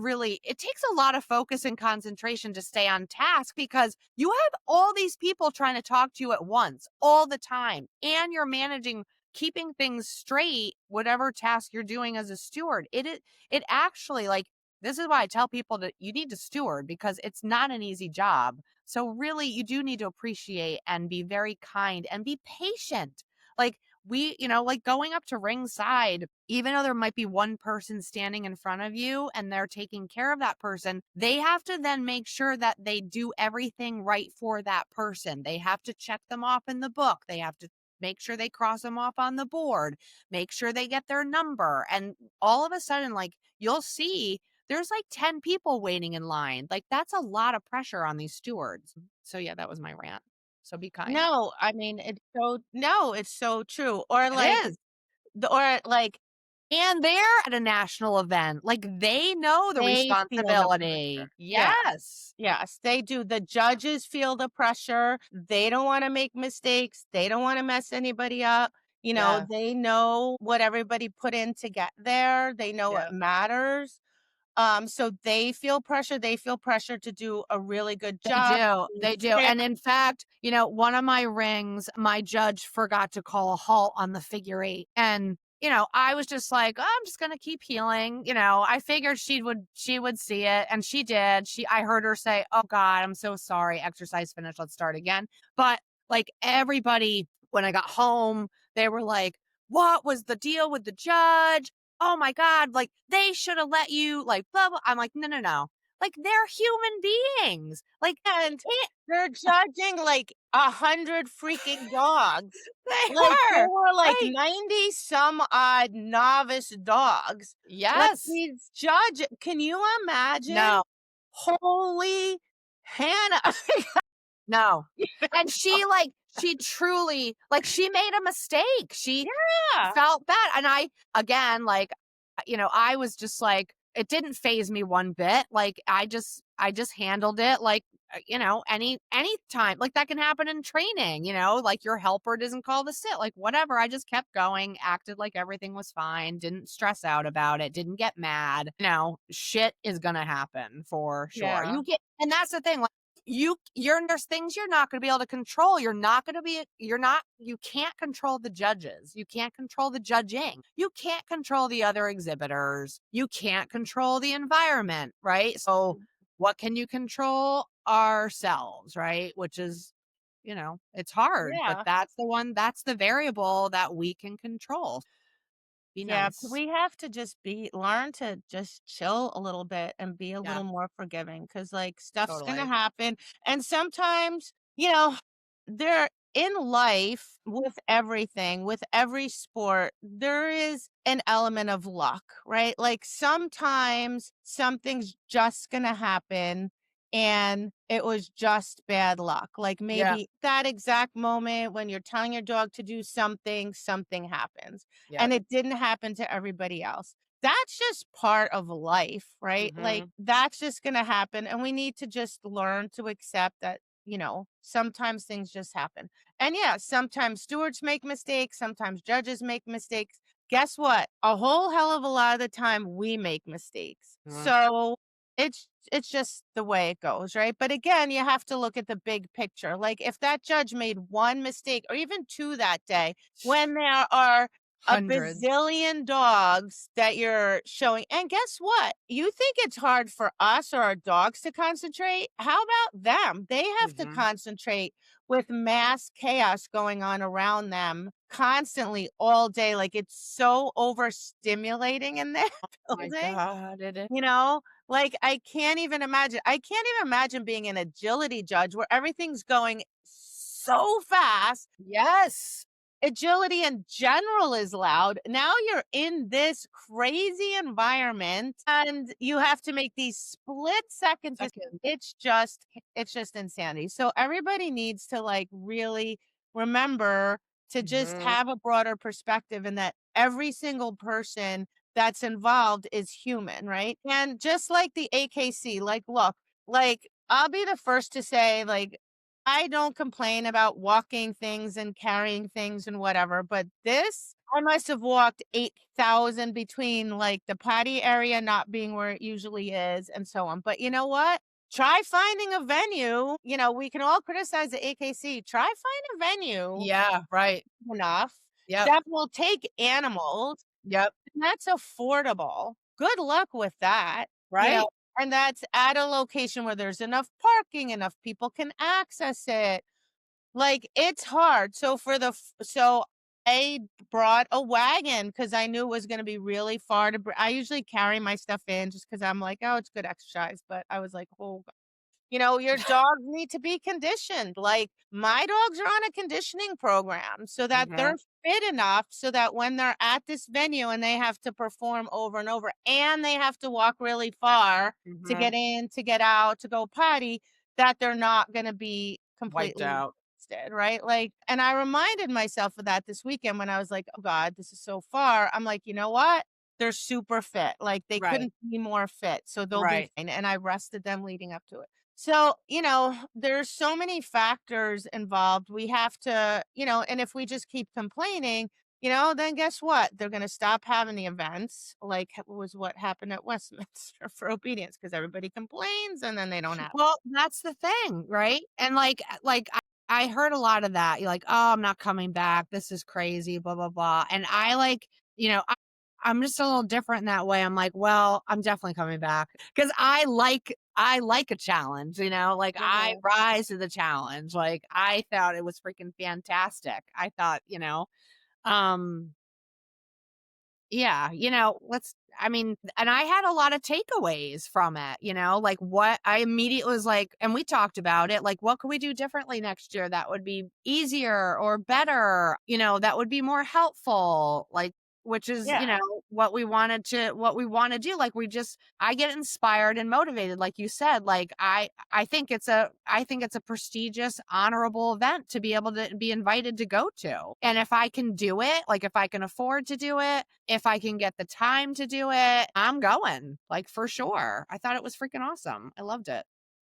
it takes a lot of focus and concentration to stay on task because you have all these people trying to talk to you at once all the time, and you're managing keeping things straight, whatever task you're doing as a steward. It actually, like, this is why I tell people that you need to steward because it's not an easy job. So really you do need to appreciate and be very kind and be patient. Like like going up to ringside, even though there might be one person standing in front of you and they're taking care of that person, they have to then make sure that they do everything right for that person. They have to check them off in the book. They have to make sure they cross them off on the board, make sure they get their number. And all of a sudden, like, you'll see there's like 10 people waiting in line. Like, that's a lot of pressure on these stewards. So yeah, that was my rant. So be kind. No, I mean, it's so true. Or It like is. And they're at a national event. Like, they know the they feel the responsibility. pressure. Yeah. Yes. Yes, they do. The judges feel the pressure. They don't wanna make mistakes. They don't wanna mess anybody up. Yeah. They know what everybody put in to get there. They know what Yeah. matters. So they feel pressure. They feel pressure to do a really good They job. do, Be they do, fair. and in fact, one of my rings, my judge forgot to call a halt on the figure 8, and, I was just like, "Oh, I'm just gonna keep healing," I figured she would see it, and she did. I heard her say, "Oh god, I'm so sorry, exercise finished, let's start again," but, like, everybody, when I got home, they were like, "What was the deal with the judge? Oh my god, like, they should have let you, like, blah, blah." I'm like, "No, no, no. Like, they're human beings. Like, And it they're judging like 100 freaking dogs. they Like there were. were like Like, 90 some odd novice dogs. Like yes. these can you imagine? No, Holy Hannah. no. And she truly, like, she made a mistake. She Yeah. felt bad. And I, again, like, I was just like, it didn't phase me one bit. Like, I just handled it like, any time. Like that can happen in training, like your helper doesn't call to sit, like whatever. I just kept going, acted like everything was fine, didn't stress out about it, didn't get mad. Shit is gonna happen for sure. Yeah. And that's the thing. Like there's things you're not going to be able to control. You can't control the judges. You can't control the judging. You can't control the other exhibitors. You can't control the environment, right? So what can you control? Ourselves, right? Which is, it's hard, but Yeah. that's the variable that we can control. Be Yeah, nice. we have to just learn to just chill a little bit and be a Yeah, little more forgiving because, like, stuff's gonna totally. happen. And sometimes, there in life, with everything, with every sport, there is an element of luck, right? Like, sometimes something's just gonna happen and it was just bad luck. Like, Yeah, maybe that exact moment when you're telling your dog to do something, something happens yep. and it didn't happen to everybody else. That's just part of life, right? Like, Mhm. that's just going to happen. And we need to just learn to accept that, sometimes things just happen. And yeah, sometimes stewards make mistakes, sometimes judges make mistakes. Guess what? A whole hell of a lot of the time we make mistakes. Mhm. So it's just the way it goes, right? But again, you have to look at the big picture. Like, if that judge made one mistake or even two that day, when there are a Hundreds. bazillion dogs that you're showing. And guess what? You think it's hard for us or our dogs to concentrate? How about them? They have to Mhm. concentrate with mass chaos going on around them constantly all day. Like, it's so overstimulating in that My building. God, it is. You know, like, I can't even imagine. I can't even imagine being an agility judge where everything's going so fast. Yes. Agility in general is loud. Now you're in this crazy environment and you have to make these split second decisions. Second. It's just insanity. So everybody needs to, like, really remember to just Mhm. have a broader perspective and that every single person that's involved is human, right? And just like the AKC, like, look, like, I'll be the first to say, like, I don't complain about walking things and carrying things and whatever, but this, I must have walked 8,000 between, like, the potty area not being where it usually is and so on. But you know what? Try finding a venue. We can all criticize the AKC. Try find a venue Yeah, right. enough Yep. that will take animals Yep. and that's affordable. Good luck with that, you know, Right? and that's at a location where there's enough parking, enough people can access it. Like, it's hard. So I brought a wagon because I knew it was gonna be really far I usually carry my stuff in just because 'cause I'm like, "Oh, it's good exercise," but I was like, "Oh." Your dogs need to be conditioned. Like, my dogs are on a conditioning program so that Mhm. they're fit enough so that when they're at this venue and they have to perform over and over and they have to walk really far to get Mhm. in, to get out, to go potty, that they're not going to be Wiped completely out. exhausted, right? Like, and I reminded myself of that this weekend when I was like, oh God, this is so far. I'm like, you know what? They're super fit. Like, they Right. couldn't be more fit. So they'll be Right. fine. And I rested them leading up to it. So, there's so many factors involved. We have to, and if we just keep complaining, then guess what? They're going to stop having the events, like was what happened at Westminster for obedience, because everybody complains and then they don't have. Well, that's the thing, right? And I heard a lot of that. You're like, "Oh, I'm not coming back. This is crazy, blah blah blah." And I like, I'm just a little different in that way. I'm like, "Well, I'm definitely coming back because I like a challenge, like I Mhm. rise to the challenge. Like I thought it was freaking fantastic. I thought, um yeah, and I had a lot of takeaways from it, like what I immediately was like, and we talked about it, like, what could we do differently next year that would be easier or better, that would be more helpful, like, which is, Yeah. what we want to do. Like, I get inspired and motivated, like you said, like, I think it's a prestigious, honorable event to be able to be invited to go to. And if I can do it, like, if I can afford to do it, if I can get the time to do it, I'm going, like, for sure. I thought it was freaking awesome. I loved it.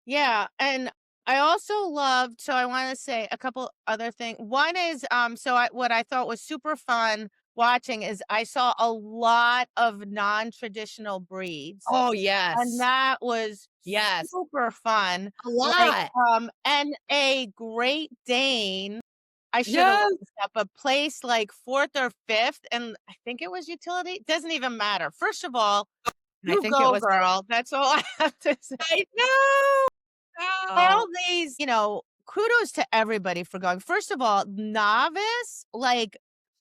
Yeah, and I also loved so I wanna say a couple other things. One is, so what I thought was super fun watching is I saw a lot of non-traditional breeds, Oh, and yes. that was Yes. super fun. A Like, lot. and a Great Dane, I should have Yes. looked this up, but placed, like, 4th or 5th, and I think it was utility, doesn't even matter. First of all, I you think it go, was girl, that's all I have to say. I know. All Oh, these, kudos to everybody for going. First of all, novice, like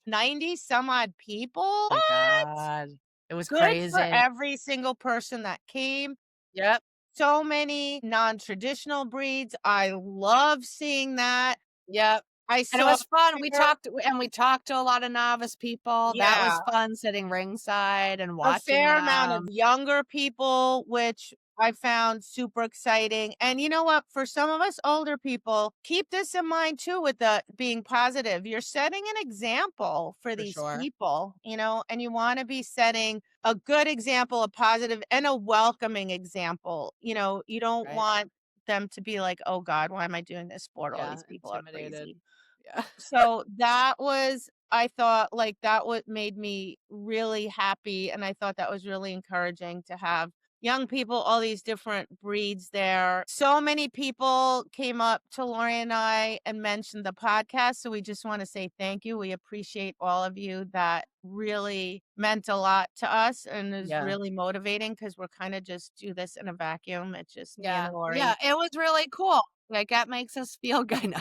90 some odd people. my What? god. It was Good for crazy. every single person that came. Yep, So many non-traditional breeds. I love seeing that. yep. I And it saw was fun. fair We talked to a lot of novice people. That yeah. was fun sitting ringside and A watching fair amount of them. younger people, which I found super exciting. And you know what? For some of us older people, keep this in mind too with the being positive. You're setting an example for For these sure. people, and you want to be setting a good example, a positive and a welcoming example. You don't Right. want them to be like, oh God, why am I doing this sport? All Yeah, these people are intimidated. crazy. Yeah. So that was I thought, like, that what made me really happy, and I thought that was really encouraging to have young people, all these different breeds there. So many people came up to Lori and I and mentioned the podcast, so we just wanna say thank you. We appreciate all of you. That really meant a lot to us and is Yeah. really motivating because 'cause we're kinda just do this in a vacuum. It's just me and Yeah. Yeah, Lori. it was really cool. Like, that makes us feel good.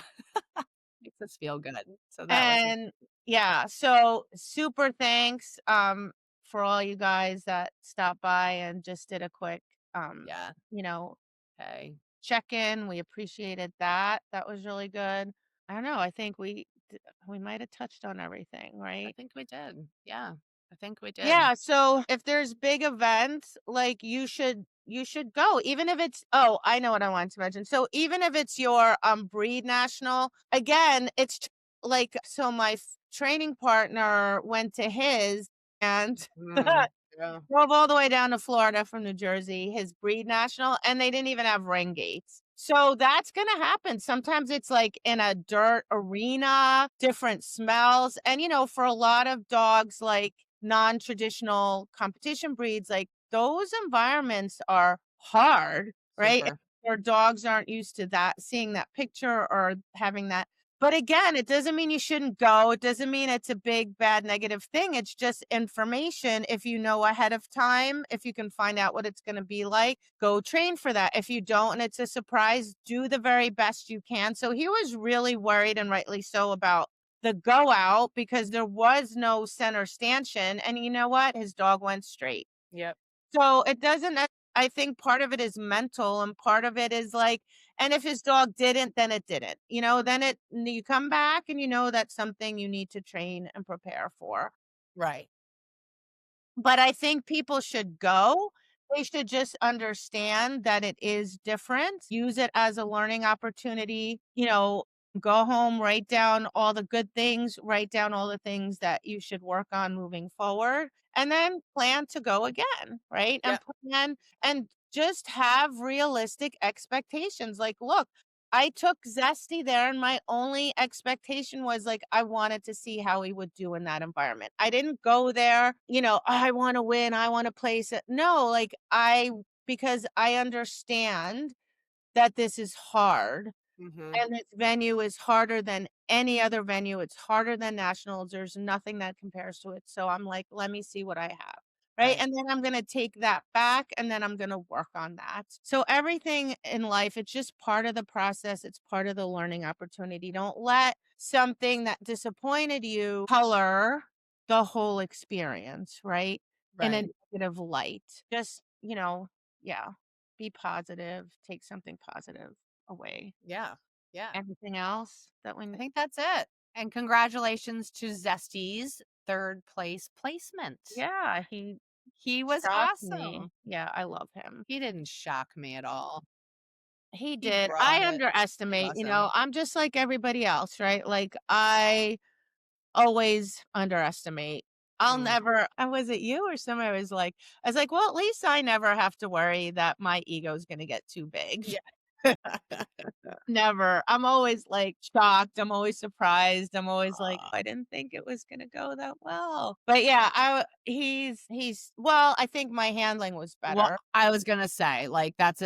Makes us feel good. So that was And yeah, so super thanks for all you guys that stopped by and just did a quick yeah. you know, Okay. check-in. We appreciated that. That was really good. I don't know, I think we might have touched on everything, I right? think we did. Yeah. I think we did. Yeah, so if there's big events, like you should go even if it's oh, I know what I wanted to mention. So even if it's your breed national, again, like so my training partner went to his and Mm. Yeah. drove all the way down to Florida from New Jersey, his breed national, and they didn't even have ring gates. So that's gonna happen. Sometimes it's like in a dirt arena, different smells. And for a lot of dogs, like non-traditional competition breeds, like those environments are hard, right? Super. Or dogs aren't used to that, seeing that picture or having that but again, it doesn't mean you shouldn't go. It doesn't mean it's a big, bad, negative thing. It's just information. If you know ahead of time, if you can find out what it's going to be like, go train for that. If you don't and it's a surprise, do the very best you can. So he was really worried and rightly so about the go out because there was no center stanchion. And you know what? His dog went straight. Yep. So it doesn't I think part of it is mental and part of it is like and if his dog didn't, then it didn't. Then you come back and you know that's something you need to train and prepare for. Right. But I think people should go. They should just understand that it is different. Use it as a learning opportunity. Go home, write down all the good things, write down all the things that you should work on moving forward, and then plan to go again, right? And Yep. plan and just have realistic expectations. Like, look, I took Zesty there, and my only expectation was like, I wanted to see how he would do in that environment. I didn't go there, I want to win, I want to place it. No, like, because I understand that this is hard Mhm. and this venue is harder than any other venue. It's harder than nationals. There's nothing that compares to it. So I'm like, let me see what I have. Right. Right. And then I'm going to take that back and then I'm going to work on that. So everything in life, it's just part of the process. It's part of the learning opportunity. Don't let something that disappointed you color the whole experience. Right. In a Right. negative light. Just, yeah, be positive, take something positive away. Yeah. Yeah. Anything else that I we think that's it. And congratulations to Zesty's 3rd place placement. Yeah, he He was shocked awesome. me. Yeah, I love him. He didn't shock me at all. He He did. brought I it. He was underestimate, awesome. I'm just like everybody else, right? Like I always underestimate. I'll Mm. never was it you or somebody was like I was like, "Well, at least I never have to worry that my ego's gonna get too big." Yeah. Never. I'm always, like, shocked, I'm always surprised, I'm always like, Aw. "I didn't think it was gonna go that well." But yeah, he's well, I think my handling was Well, better. I was gonna say, like, that's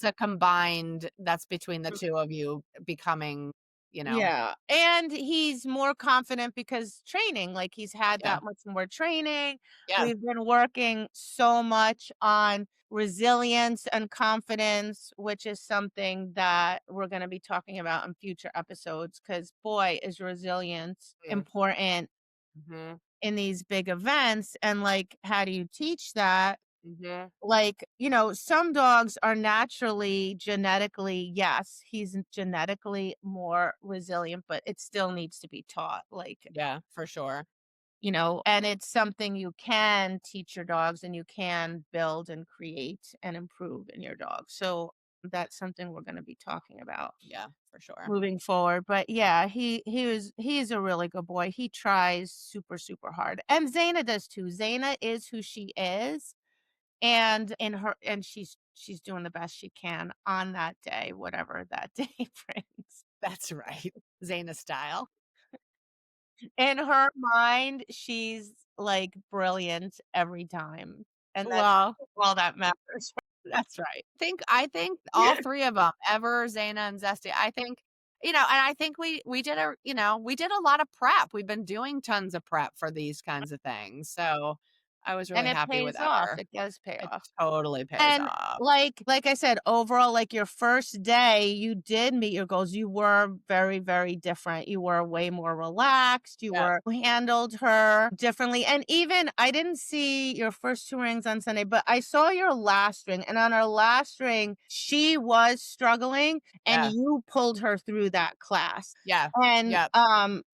a combined that's between the 2 of you becoming, you know. Yeah, and he's more confident because training, like, he's had Yeah, that much more training. yeah, We've been working so much on resilience and confidence, which is something that we're gonna be talking about in future episodes. Because boy, is resilience yeah, important mhm, in these big events, and, like, how do you teach that? mhm, Like, some dogs are naturally genetically, yes, he's genetically more resilient, but it still needs to be taught. Like, yeah, for sure. and it's something you can teach your dogs and you can build and create and improve in your dog. So that's something we're going to be talking about Yeah, for sure. moving forward. But yeah, he's a really good boy. He tries super, super hard. And Zaina does too. Zaina is who she is, and she's doing the best she can on that day, whatever that day brings. That's right. Zaina style. In her mind, she's, like, brilliant every time, and that's Well, all that matters. that's right. I think all 3 of them, Ever, Zaina, and Zesty, I think, and I think we did we did a lot of prep. We've been doing tons of prep for these kinds of things, so I was And really it happy with pays off, Ever. it does pay It off. totally pays And off. like I said, overall, like, your first day, you did meet your goals. You were very, very different. You were way more relaxed. Yep, You handled her differently. And even I didn't see your first 2 rings on Sunday, but I saw your last ring. And on her last ring, she was struggling and yeah, you pulled her through that class. yeah, And, yep.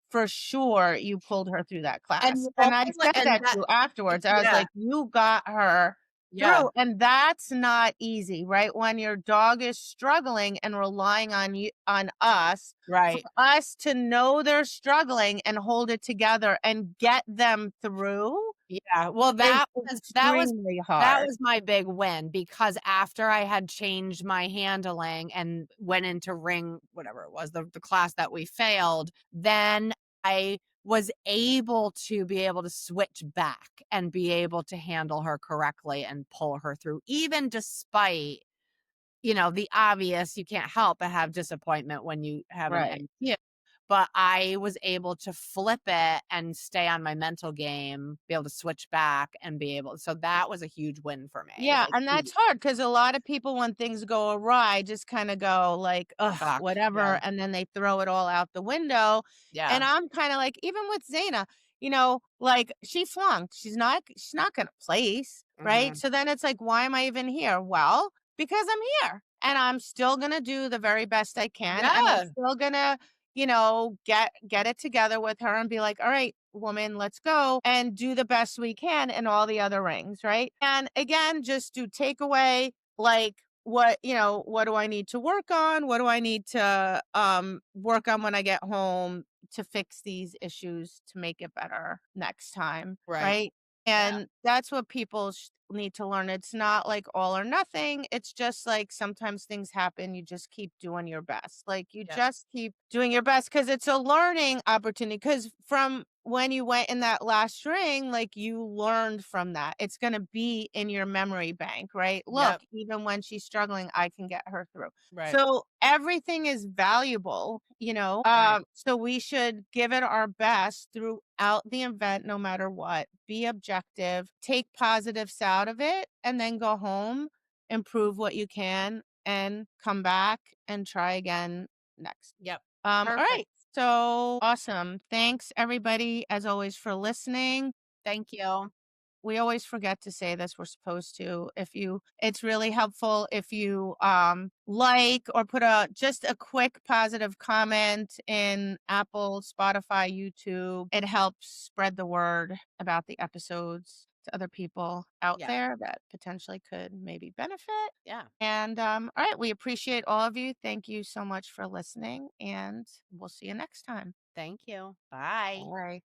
for sure, you pulled her through that And class. you And I only said and that to that you afterwards. I was yeah, like, "You got her yeah, through," and that's not easy, right? When your dog is struggling and relying on us, for right. us to know they're struggling and hold it together and get them through Yeah, well, is extremely that hard. was my big win because after I had changed my handling and went into ring whatever it was, the class that we failed, then I was able to be able to switch back and be able to handle her correctly and pull her through, even despite, the obvious, you can't help but have disappointment when you have an Right. NQ. But I was able to flip it and stay on my mental game, be able to switch back and be able so that was a huge win for me, Yeah, like, and huge. that's hard because a lot of people, when things go awry, just kinda go like, "Ugh, Fuck, yeah, whatever," and then they throw it all out the window, and yeah, I'm kinda like even with Zaina, like, she flunked, she's not gonna place, right? mhm, So then it's like, "Why am I even here?" Well, because I'm here, and I'm still gonna do the very best I can, and I'm yeah, still gonna, get it together with her and be like, "All right, woman, let's go and do the best we can in all the other rings," right? And again, just do takeaway, like, what do I need to work on? What do I need to work on when I get home to fix these issues to make it better next time, right, right? yeah, And that's what people need to learn. It's not like all or nothing. It's just like sometimes things happen. You just keep doing your best. Like you yep, just keep doing your best because it's a learning opportunity. Because from when you went in that last ring, like you learned from that. It's going to be in your memory bank, right? Look, yep, even when she's struggling, I can get her through. right, So everything is valuable, right, so we should give it our best throughout the event, no matter what. Be objective, take positives out of it, and then go home, improve what you can, and come back and try again next. yep, All perfect. right. So awesome. Thanks everybody as always for listening. Thank you. We always forget to say this, we're supposed to. If you It's really helpful if you like or put just a quick positive comment in Apple, Spotify, YouTube. It helps spread the word about the episodes to other people out Yeah, there that potentially could maybe benefit. yeah, And all right, we appreciate all of you. Thank you so much for listening, and we'll see you next time. thank you. Bye. Bye.